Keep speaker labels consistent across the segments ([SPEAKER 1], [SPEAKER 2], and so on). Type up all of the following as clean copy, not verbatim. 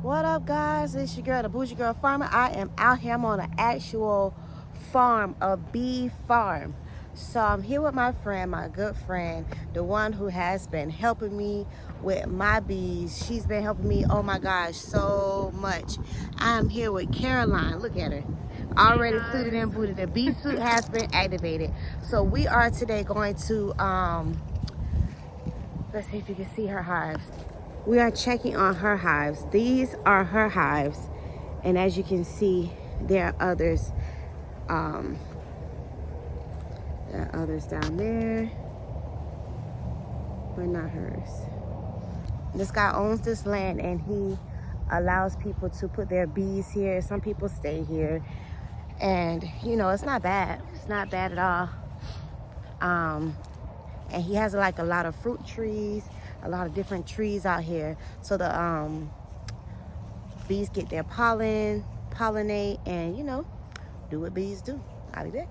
[SPEAKER 1] What up, guys? It's your girl, the Bougie Girl Farmer. I am out here. I'm on an actual farm, a bee farm. So I'm here with my friend, my good friend, the one who has been helping me with my bees. She's been helping me, oh my gosh, so much. I am here with Caroline. Look at her. Already suited and booted. The bee suit has been activated. So we are today going to, let's see if you can see her hives. We are checking on her hives. These are her hives. And as you can see, there are others. There are others down there, but not hers. This guy owns this land and he allows people to put their bees here. Some people stay here. And you know, it's not bad. It's not bad at all. And he has like a lot of fruit trees, a lot of different trees out here. So the bees get their pollen, pollinate, and you know, do what bees do. I'll be back.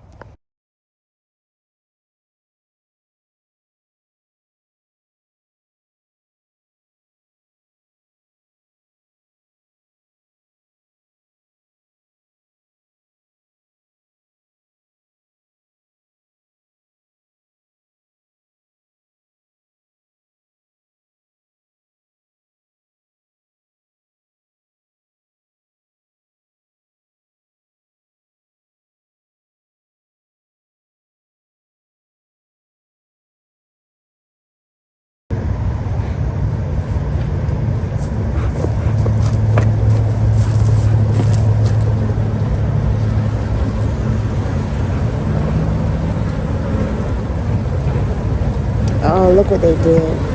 [SPEAKER 1] Oh, look what they did.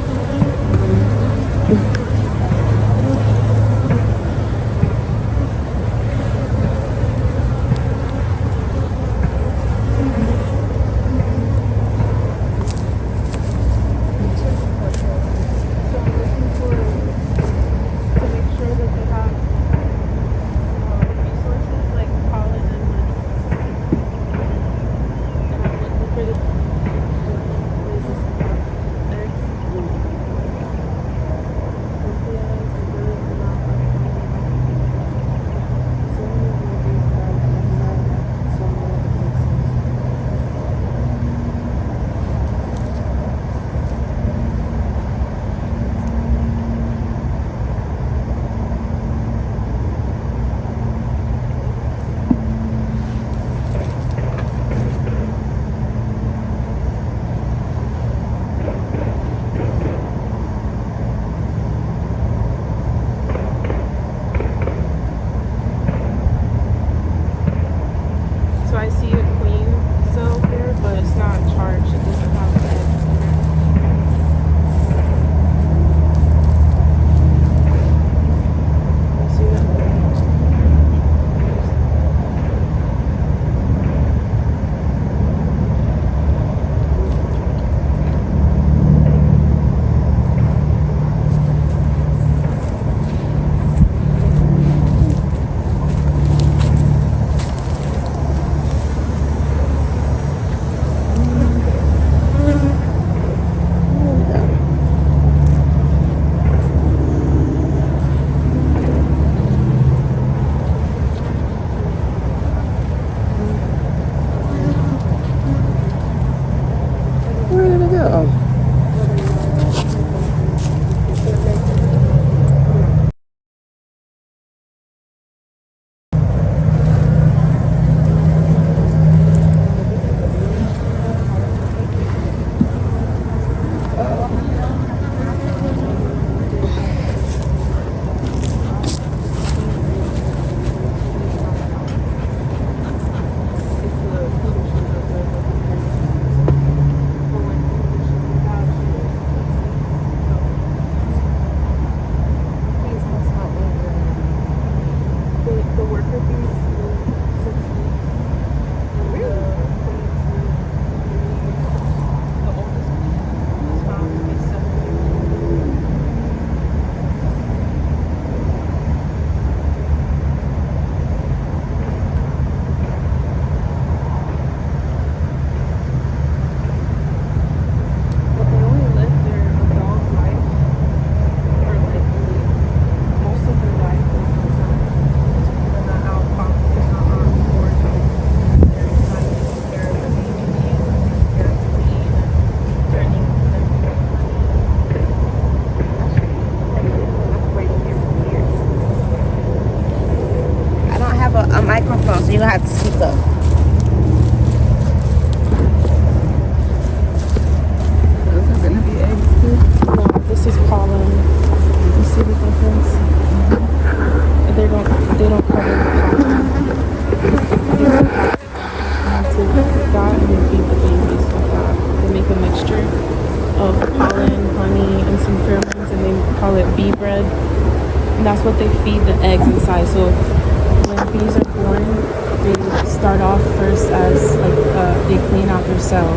[SPEAKER 2] and that's what they feed the eggs inside. So when bees are born, they start off first as like they clean out their cell.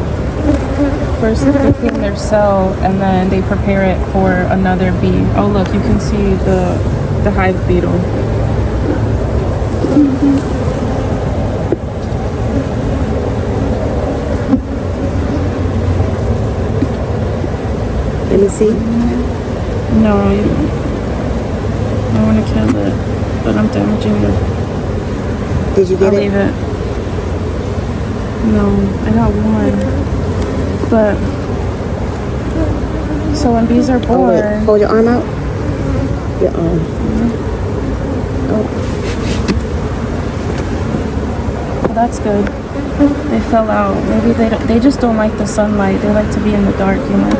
[SPEAKER 2] First they clean their cell, and then they prepare it for another bee. Oh look, you can see the hive beetle.
[SPEAKER 1] Let me see.
[SPEAKER 2] No, I want to kill it, but I'm damaging it.
[SPEAKER 1] Did you get
[SPEAKER 2] I'll
[SPEAKER 1] it?
[SPEAKER 2] leave it. No, I got one. But so when bees are born,
[SPEAKER 1] Oh, wait. Hold your arm out. Your arm. Oh.
[SPEAKER 2] well, that's good. They fell out. Maybe they just don't like the sunlight. They like to be in the dark, you know.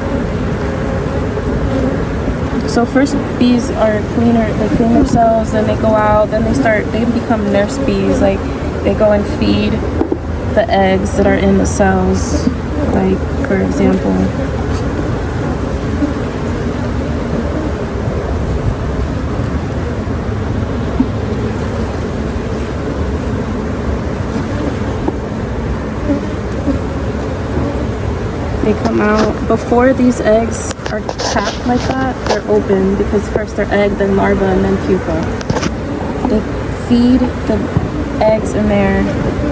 [SPEAKER 2] So first bees are cleaner. They clean themselves, then they go out. Then they become nurse bees. Like they go and feed the eggs that are in the cells. Like for example. They come out before these eggs are capped like that. They're open because first they're egg, then larva, and then pupa. They feed the eggs in there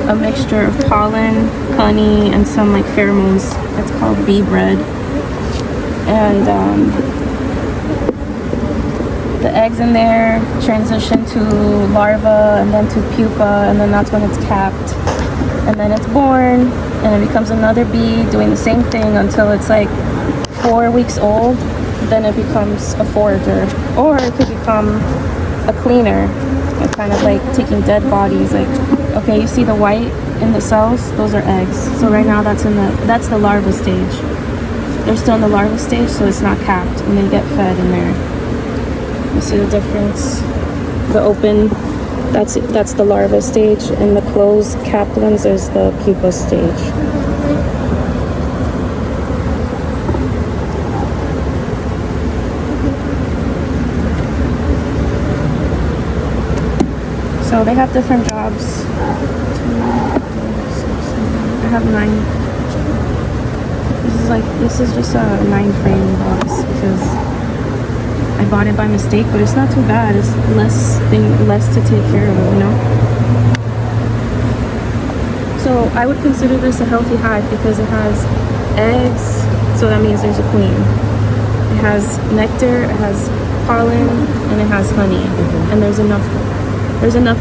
[SPEAKER 2] a mixture of pollen, honey, and some like pheromones. It's called bee bread. And the eggs in there transition to larva and then to pupa, and then that's when it's capped. And then it's born, and it becomes another bee doing the same thing until it's like 4 weeks old. Then it becomes a forager, or it could become a cleaner, like kind of like taking dead bodies. Like, okay, you see the white in the cells? Those are eggs. So right now that's the larva stage. They're still in the larva stage, so it's not capped, and they get fed in there. You see the difference? The open, that's the larva stage, and the closed capped ones is the pupa stage. So they have different jobs. I have 9. This is just a 9-frame box because I bought it by mistake, but it's not too bad. It's less to take care of, you know. So I would consider this a healthy hive because it has eggs, so that means there's a queen. It has nectar, it has pollen, and it has honey, and there's enough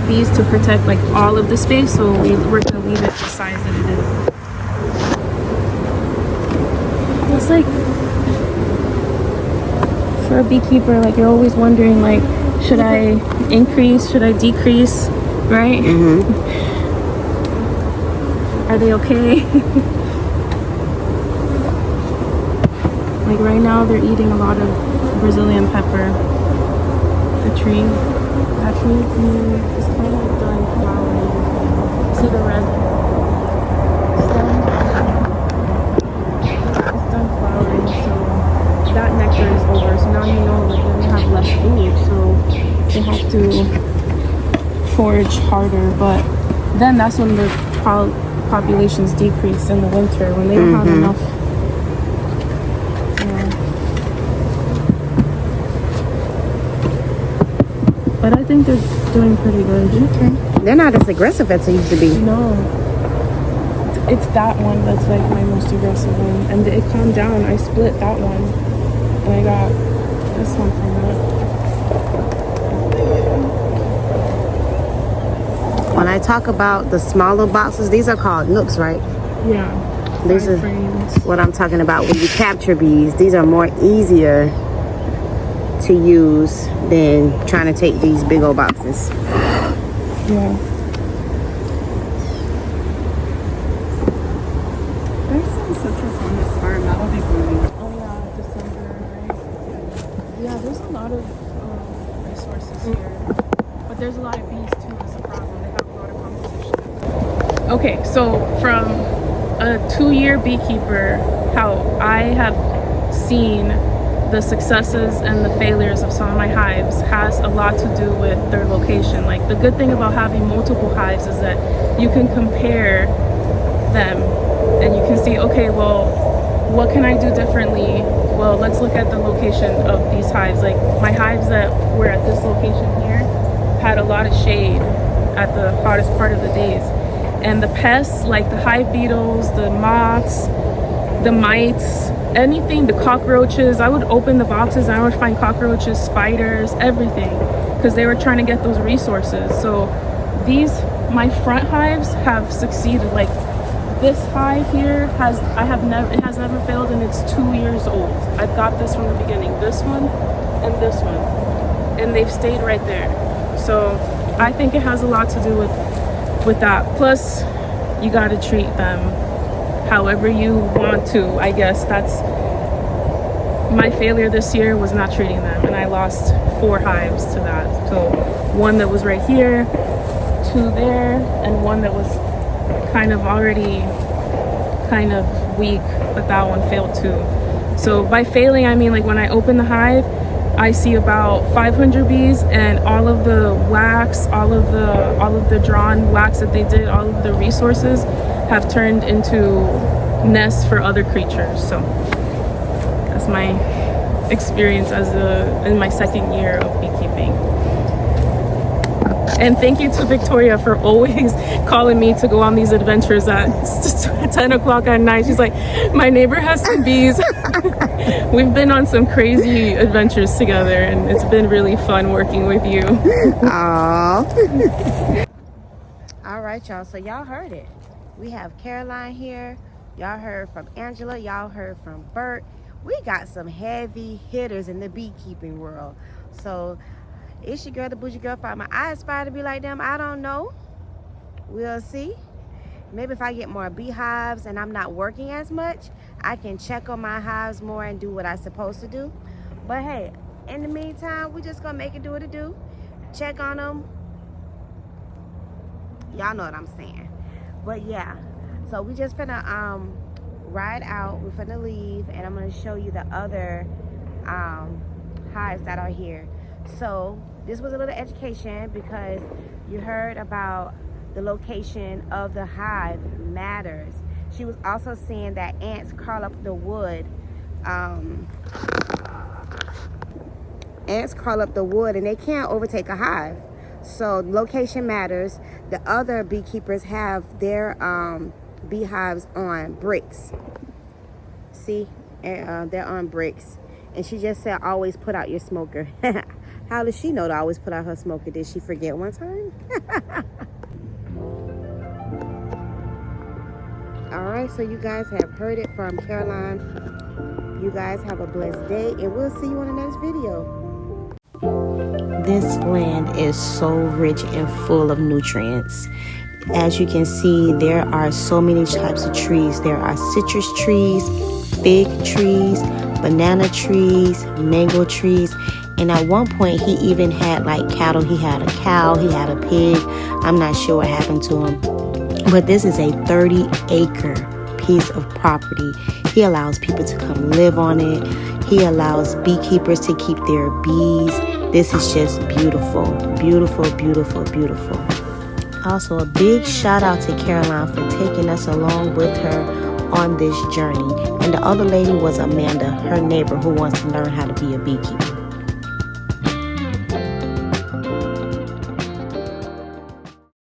[SPEAKER 2] bees to protect like all of the space, so we're gonna leave it the size that it is. It's like, for a beekeeper, like you're always wondering, like, should I increase, should I decrease, right? Are they okay? Like right now they're eating a lot of Brazilian pepper. The tree, that tree is kind of done flowering. See the red stem? It's done flowering, so that nectar is over. So now you know, like, then they have less food, so they have to forage harder. But then that's when the populations decrease in the winter, when they don't have enough. But I think they're doing pretty good.
[SPEAKER 1] Okay. They're not as aggressive as they used to be.
[SPEAKER 2] No. It's that one that's like my most aggressive one. And it calmed down. I split that one. And I got this one from it.
[SPEAKER 1] When I talk about the smaller boxes, these are called nooks, right?
[SPEAKER 2] Yeah.
[SPEAKER 1] This is what I'm talking about. When you capture bees, these are more easier to use than trying to take these big old boxes.
[SPEAKER 2] Yeah. There's some citrus on this farm. That will be blooming. Oh yeah, December, right? Yeah, there's a lot of resources here. But there's a lot of bees too, that's a problem. They have a lot of competition. Okay, so from a 2-year beekeeper, how I have seen the successes and the failures of some of my hives has a lot to do with their location. Like, the good thing about having multiple hives is that you can compare them and you can see, okay, well, what can I do differently? Well, let's look at the location of these hives. Like, my hives that were at this location here had a lot of shade at the hottest part of the days. And the pests, like the hive beetles, the moths, the mites, anything, the cockroaches, I would open the boxes and I would find cockroaches, spiders, everything, because they were trying to get those resources. So these, my front hives have succeeded. Like, this hive here it has never failed, and it's 2 years old. I've got this from the beginning, this one and this one, and they've stayed right there. So I think it has a lot to do with that. Plus, you got to treat them however you want to. I guess that's my failure this year, was not treating them, and I lost 4 hives to that. So one that was right here, 2 there, and one that was kind of already kind of weak, but that one failed too. So by failing, I mean, like, when I open the hive, I see about 500 bees, and all of the wax, all of the drawn wax that they did, all of the resources have turned into nests for other creatures. So that's my experience in my second year of beekeeping. And thank you to Victoria for always calling me to go on these adventures at 10 o'clock at night. She's like, my neighbor has some bees. We've been on some crazy adventures together, and it's been really fun working with you.
[SPEAKER 1] Aww. All right, y'all. So y'all heard it. We have Caroline here. Y'all heard from Angela. Y'all heard from Bert. We got some heavy hitters in the beekeeping world. So it's your girl, the Bougie Girl Farmer. I aspire to be like them. I don't know. We'll see. Maybe if I get more beehives and I'm not working as much, I can check on my hives more and do what I'm supposed to do. But hey, in the meantime, we just gonna make it do what it do. Check on them. Y'all know what I'm saying. But yeah, so we just finna ride out. We're finna leave, and I'm gonna show you the other hives that are here. So this was a little education, because you heard about the location of the hive matters. She was also saying that ants crawl up the wood. Ants crawl up the wood and they can't overtake a hive. So location matters. The other beekeepers have their beehives on bricks. See, they're on bricks. And she just said, always put out your smoker. How does she know to always put out her smoker? Did she forget one time? All right, so you guys have heard it from Caroline. You guys have a blessed day, and we'll see you on the next video. This land is so rich and full of nutrients. As you can see, there are so many types of trees. There are citrus trees, fig trees, banana trees, mango trees, and at one point he even had like cattle. He had a cow, he had a pig. I'm not sure what happened to him, but this is a 30-acre piece of property. He allows people to come live on it. He allows beekeepers to keep their bees. This is just beautiful, beautiful, beautiful, beautiful. Also, a big shout out to Caroline for taking us along with her on this journey. And the other lady was Amanda, her neighbor, who wants to learn how to be a beekeeper.